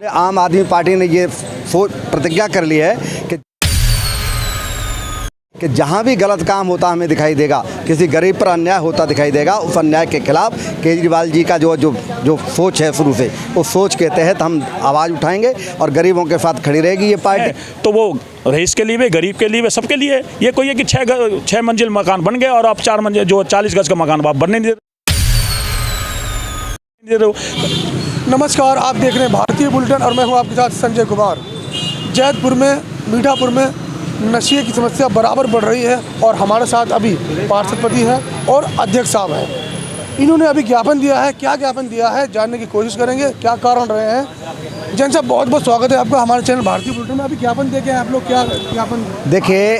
आम आदमी पार्टी ने ये प्रतिज्ञा कर ली है कि जहाँ भी गलत काम होता हमें दिखाई देगा, किसी गरीब पर अन्याय होता दिखाई देगा, उस अन्याय के खिलाफ केजरीवाल जी का जो सोच है शुरू से, उस सोच के तहत हम आवाज़ उठाएंगे और गरीबों के साथ खड़ी रहेगी ये पार्टी। तो वो रईस के लिए भी, गरीब के लिए भी, सबके लिए ये कोई है कि छः मंजिल मकान बन गए और आप 4 मंजिल जो 40 गज का मकान आप बनने नहीं दे रहे हो। नमस्कार, आप देख रहे हैं भारतीय बुलेटिन और मैं हूं आपके साथ संजय कुमार। जैतपुर में, मीठापुर में नशे की समस्या बराबर बढ़ रही है और हमारे साथ अभी पार्षदपति हैं और अध्यक्ष साहब हैं। इन्होंने अभी ज्ञापन दिया है। क्या ज्ञापन दिया है जानने की कोशिश करेंगे, क्या कारण रहे हैं। जैन साहब, बहुत बहुत स्वागत है आपका हमारे चैनल भारतीय बुलेटिन में। अभी ज्ञापन दे के आप लोग क्या ज्ञापन? देखिए,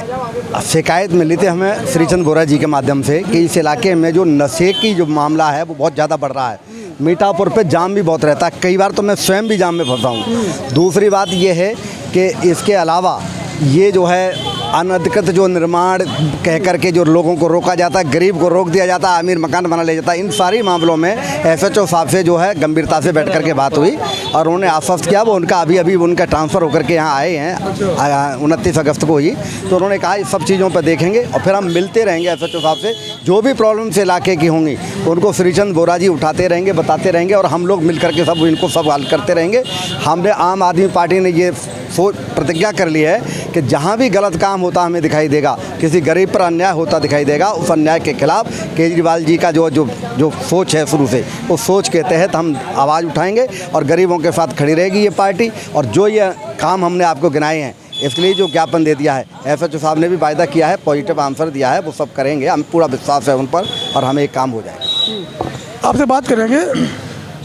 शिकायत मिली थी हमें श्रीचंद बोरा जी के माध्यम से कि इस इलाके में जो नशे की जो मामला है वो बहुत ज़्यादा बढ़ रहा है। मीठापुर पे जाम भी बहुत रहता है, कई बार तो मैं स्वयं भी जाम में फंसा हूँ। दूसरी बात ये है कि इसके अलावा ये जो है अनधिकृत जो निर्माण कह करके जो लोगों को रोका जाता है, गरीब को रोक दिया जाता है, अमीर मकान बना ले जाता है। इन सारी मामलों में एसएचओ साहब से जो है गंभीरता से बैठ करके बात हुई और उन्होंने आश्वस्त किया। वो उनका अभी उनका ट्रांसफ़र होकर के यहाँ आए हैं, 29 अगस्त को ही। तो उन्होंने कहा इस सब चीज़ों पर देखेंगे और फिर हम मिलते रहेंगे एसएचओ साहब से। जो भी प्रॉब्लम्स इलाके की होंगी उनको श्रीचंद बोरा जी उठाते रहेंगे, बताते रहेंगे और हम लोग मिल करके सब हल करते रहेंगे। हमने आम आदमी पार्टी ने ये प्रतिज्ञा कर ली है कि जहाँ भी गलत काम होता हमें दिखाई देगा, किसी गरीब पर अन्याय होता दिखाई देगा, उस अन्याय के खिलाफ केजरीवाल जी का जो सोच है शुरू से, उस सोच के तहत हम आवाज़ उठाएंगे और गरीबों के साथ खड़ी रहेगी ये पार्टी। और जो ये काम हमने आपको गिनाए हैं इसके लिए जो ज्ञापन दे दिया है, एसएचओ साहब ने भी वायदा किया है, पॉजिटिव आंसर दिया है, वो सब करेंगे। हम पूरा विश्वास है उन पर और हमें एक काम हो जाएगा। आपसे बात करेंगे।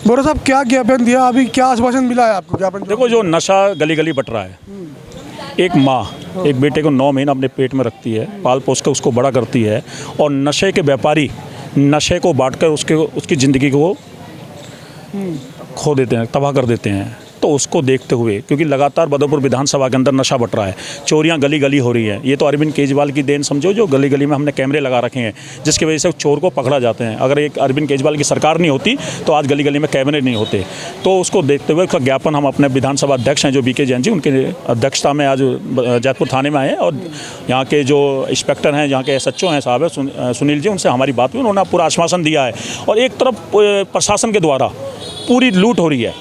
बोरा साहब, क्या ज्ञापन दिया, अभी क्या आश्वासन मिला है आपको? ज्ञापन देखो, जो नशा गली गली बट रहा है, एक माँ एक बेटे को 9 महीना अपने पेट में रखती है, पाल पोस कर उसको बड़ा करती है और नशे के व्यापारी नशे को बांटकर उसकी ज़िंदगी को खो देते हैं, तबाह कर देते हैं। तो उसको देखते हुए, क्योंकि लगातार बदरपुर विधानसभा के अंदर नशा बट रहा है, चोरियां गली गली हो रही हैं। ये तो अरविंद केजरीवाल की देन समझो, जो गली गली में हमने कैमरे लगा रखे हैं, जिसकी वजह से चोर को पकड़ा जाते हैं। अगर एक अरविंद केजरीवाल की सरकार नहीं होती तो आज गली गली में कैमरे नहीं होते। तो उसको देखते हुए उसका ज्ञापन हम अपने विधानसभा अध्यक्ष हैं जो बीके जैन जी, उनके अध्यक्षता में आज जैतपुर थाने में आए और यहाँ के जो इंस्पेक्टर हैं, यहाँ के एसएचओ हैं साहब है सुनील जी, उनसे हमारी बात हुई। उन्होंने पूरा आश्वासन दिया है। और एक तरफ प्रशासन के द्वारा पूरी लूट हो रही है,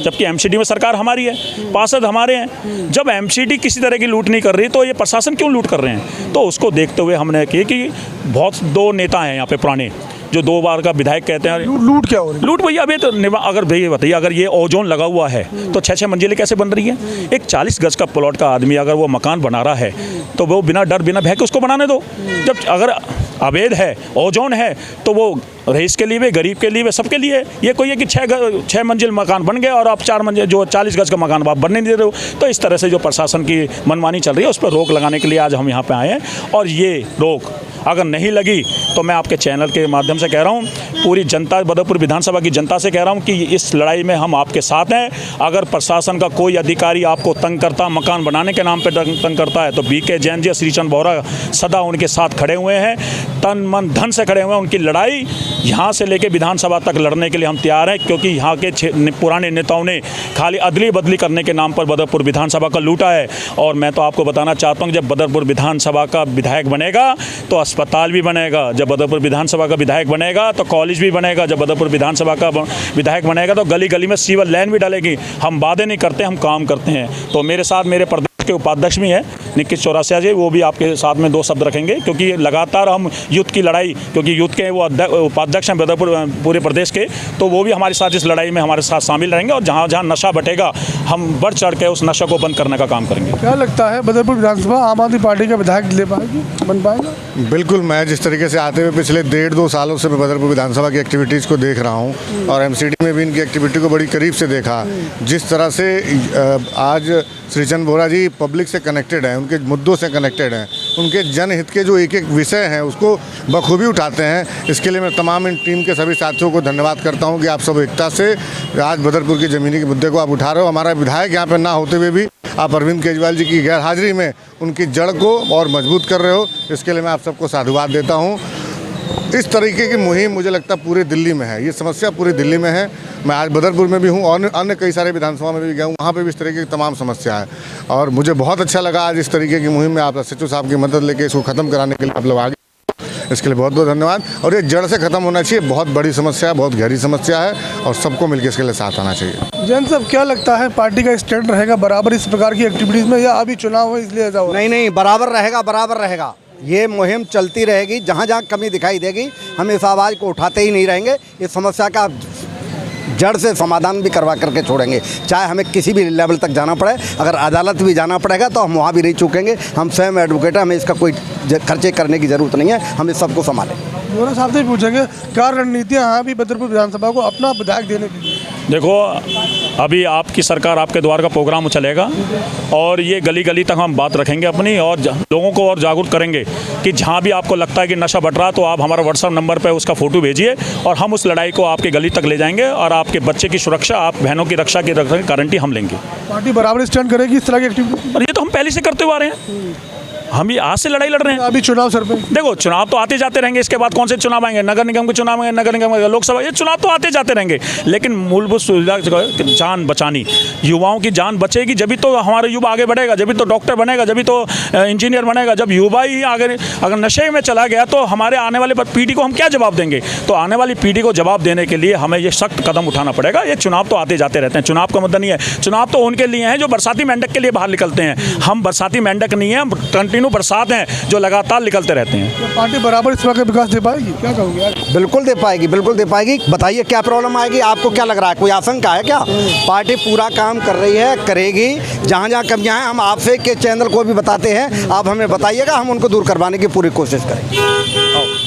जबकि एमसीडी में सरकार हमारी है, पार्षद हमारे हैं। जब एमसीडी किसी तरह की लूट नहीं कर रही तो ये प्रशासन क्यों लूट कर रहे हैं? तो उसको देखते हुए हमने किया कि बहुत 2 नेता हैं यहाँ पे पुराने, जो 2 बार का विधायक कहते हैं। लूट क्या हो रही है? लूट भैया अभी तो अगर भैया बताइए, अगर ये ओजोन लगा हुआ है तो 6-6 मंजिलें कैसे बन रही है? एक 40 गज का प्लॉट का आदमी अगर वो मकान बना रहा है तो वो बिना डर बिना भय के उसको बनाने दो। जब अगर अवैध है, ओजोन है, तो वो रईस के लिए भी, गरीब के लिए भी, सबके लिए। ये कोई है कि 6 मंजिल मकान बन गए और आप 4 मंजिल जो 40 गज का मकान आप बनने नहीं दे रहे हो। तो इस तरह से जो प्रशासन की मनमानी चल रही है उस पर रोक लगाने के लिए आज हम यहाँ पे आए हैं। और ये रोक अगर नहीं लगी तो मैं आपके चैनल के माध्यम से कह रहा हूँ, पूरी जनता, बदरपुर विधानसभा की जनता से कह रहा हूँ कि इस लड़ाई में हम आपके साथ हैं। अगर प्रशासन का कोई अधिकारी आपको तंग करता, मकान बनाने के नाम पर तंग करता है, तो बीके जैन जी, श्रीचंद बोरा सदा उनके साथ खड़े हुए हैं, तन मन धन से खड़े हुए हैं। उनकी लड़ाई यहाँ से लेकर विधानसभा तक लड़ने के लिए हम तैयार हैं, क्योंकि यहाँ के पुराने नेताओं ने खाली अदली बदली करने के नाम पर बदरपुर विधानसभा का लूटा है। और मैं तो आपको बताना चाहता हूँ, जब बदरपुर विधानसभा का विधायक बनेगा तो अस्पताल भी बनेगा, जब बदरपुर विधानसभा का विधायक बनेगा तो कॉलेज भी बनेगा, जब बदरपुर विधानसभा का विधायक बनेगा तो गली गली में सीवर लाइन भी डालेगी। हम वादे नहीं करते, हम काम करते हैं। तो मेरे साथ मेरे प्रदेश के उपाध्यक्ष भी हैं निखिल चौरसिया जी, वो भी आपके साथ में 2 शब्द रखेंगे, क्योंकि लगातार हम यूथ की लड़ाई, क्योंकि यूथ के वो उपाध्यक्ष हैं बदरपुर पूरे प्रदेश के, तो वो भी हमारे साथ इस लड़ाई में हमारे साथ शामिल रहेंगे। और जहाँ जहाँ नशा बटेगा हम बढ़ चढ़ के उस नशा को बंद करने का काम करेंगे। क्या लगता है, बदरपुर विधानसभा आम आदमी पार्टी का विधायक ले पाएगी, बन पाएगा? बिल्कुल। मैं जिस तरीके से आते हुए पिछले 1.5-2 सालों से मैं बदरपुर विधानसभा की एक्टिविटीज़ को देख रहा हूँ और एमसीडी में भी इनकी एक्टिविटी को बड़ी करीब से देखा। जिस तरह से आज श्रीचंद बोरा जी पब्लिक से कनेक्टेड हैं, उनके मुद्दों से कनेक्टेड हैं, उनके जनहित के जो एक एक विषय हैं उसको बखूबी उठाते हैं। इसके लिए मैं तमाम इन टीम के सभी साथियों को धन्यवाद करता हूं कि आप सब एकता से आज बदरपुर की ज़मीनी के मुद्दे को आप उठा रहे हो। हमारा विधायक यहाँ पर ना होते हुए भी आप अरविंद केजरीवाल जी की गैर हाजिरी में उनकी जड़ को और मजबूत कर रहे हो। इसके लिए मैं आप सबको साधुवाद देता हूँ। इस तरीके की मुहिम मुझे लगता है पूरे दिल्ली में है, ये समस्या पूरी दिल्ली में है। मैं आज बदरपुर में भी हूँ और अन्य कई सारे विधानसभा में भी गया हूँ, वहाँ पे भी इस तरीके की तमाम समस्या है। और मुझे बहुत अच्छा लगा आज इस तरीके की मुहिम में आप सचिव साहब की मदद लेके इसको ख़त्म कराने के लिए आप लोग आगे, इसके लिए बहुत बहुत धन्यवाद। और ये जड़ से ख़त्म होना चाहिए, बहुत बड़ी समस्या है, बहुत गहरी समस्या है और सबको मिलकर इसके लिए साथ आना चाहिए। जैन साहब, क्या लगता है पार्टी का स्टैंड रहेगा बराबर इस प्रकार की एक्टिविटीज़ में, या अभी चुनाव है इसलिए ऐसा हो रहा है? नहीं, बराबर रहेगा, बराबर रहेगा। ये मुहिम चलती रहेगी, जहाँ जहाँ कमी दिखाई देगी हम इस आवाज़ को उठाते ही नहीं रहेंगे। इस समस्या का जड़ से समाधान भी करवा करके छोड़ेंगे, चाहे हमें किसी भी लेवल तक जाना पड़े। अगर अदालत भी जाना पड़ेगा तो हम वहाँ भी नहीं चूकेंगे। हम स्वयं एडवोकेट हैं, हमें इसका कोई खर्चे करने की ज़रूरत नहीं है, हम इस सबको संभालें। बोरा साहब से पूछेंगे क्या रणनीतियाँ हैं अभी बदरपुर विधानसभा को अपना विधायक देने के लिए? देखो, अभी आपकी सरकार आपके द्वार का प्रोग्राम चलेगा और ये गली गली तक हम बात रखेंगे अपनी, और लोगों को और जागरूक करेंगे कि जहाँ भी आपको लगता है कि नशा बढ़ रहा तो आप हमारा व्हाट्सएप नंबर पर उसका फ़ोटो भेजिए और हम उस लड़ाई को आपके गली तक ले जाएंगे और आपके बच्चे की सुरक्षा, आप बहनों की रक्षा की गारंटी हम लेंगे। पार्टी बराबर स्टैंड करेगी इस तरह की एक्टिविटी? और ये तो हम पहले से करते हुए आ रहे हैं, हम ये आज से लड़ाई लड़ रहे हैं। अभी चुनाव सर पे देखो, चुनाव तो आते जाते रहेंगे, इसके बाद कौन से चुनाव आएंगे? नगर निगम के चुनाव आएंगे, नगर निगम, लोकसभा, ये चुनाव तो आते जाते रहेंगे। लेकिन मूलभूत सुविधा, जान बचानी, युवाओं की जान बचेगी जब तो हमारा युवा आगे बढ़ेगा, जब तो डॉक्टर बनेगा, जब तो इंजीनियर बनेगा। जब युवा ही आगे अगर नशे में चला गया तो हमारे आने वाले पीढ़ी को हम क्या जवाब देंगे? तो आने वाली पीढ़ी को जवाब देने के लिए हमें ये सख्त कदम उठाना पड़ेगा। ये चुनाव तो आते जाते रहते हैं, चुनाव का मुद्दा नहीं है। चुनाव तो उनके लिए हैं जो बरसाती मेंढक के लिए बाहर निकलते हैं। हम बरसाती मेंढक नहीं है, हम कंटिन्यू बरसात हैं जो लगातार निकलते रहते हैं। पार्टी बराबर इस तरह का विकास दे पाएगी? क्या कहोगे यार? बिल्कुल दे पाएगी, बिल्कुल दे पाएगी। बताइए क्या प्रॉब्लम आएगी? आपको क्या लग रहा है? कोई आशंका है क्या? पार्टी पूरा काम कर रही है, करेगी। जहाँ जहाँ कमियाँ हैं हम आपसे के चैनल को भी बताते हैं, आप हमें बताइएगा, हम उनको दूर करवाने की पूरी कोशिश करेंगे।